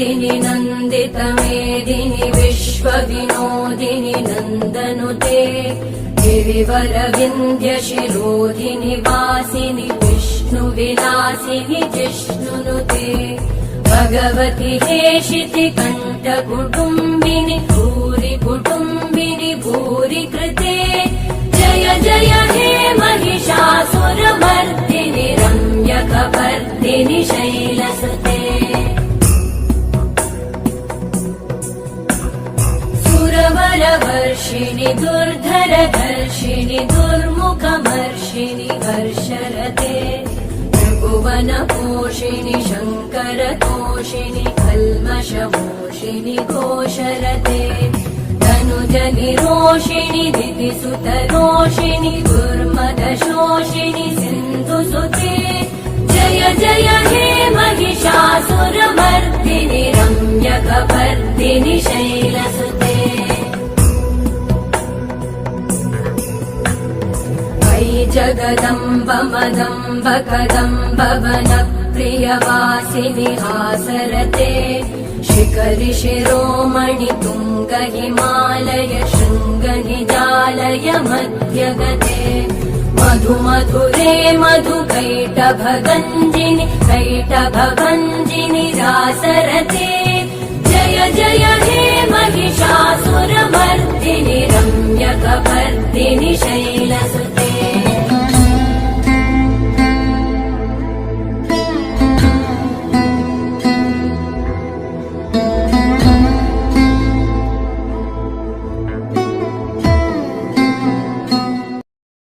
मेदिनि नन्दितमेदिनि विश्वविनोदिनि नन्दनुते गिरिवरविन्ध्यशिरोधिनि वासिनि विष्णुविलासिनि जिष्णुनुते भगवति हेशिति कण्ठकुटुम्बिनि भूरि कुटुम्बिनि भूरि कृते जय जय हे महिषासुरमर्दिनि रम्यकपर्दिनि शैलसुते सुरवरवर्षिणि दुर्धरधर्षिणि दुर्मुखमर्षिणि हर्षरते त्रिभुवनपोषिणि शङ्करतोषिणि कल्मषमोषिणि घोषरते तनुजनिरोषिणि दितिसुतरोषिणि दुर्मदशोषिणि सिन्धुसुते जय जय हे महिषासुरमर्दिनि रम्यकपर्दिनि शैलसुते जगदम्ब मदम्ब कदम्ब वनप्रियवासिनि हासरते शिखरि शिरोमणि तुङ्ग हिमालय शृङ्ग निजालय मध्यगते मधु मधुरे मधु कैटभगञ्जिनि कैटभभञ्जिनि रासरते जय जय हे महिषासुरमर्दिनि रम्यकपर्दिनि शैलसुते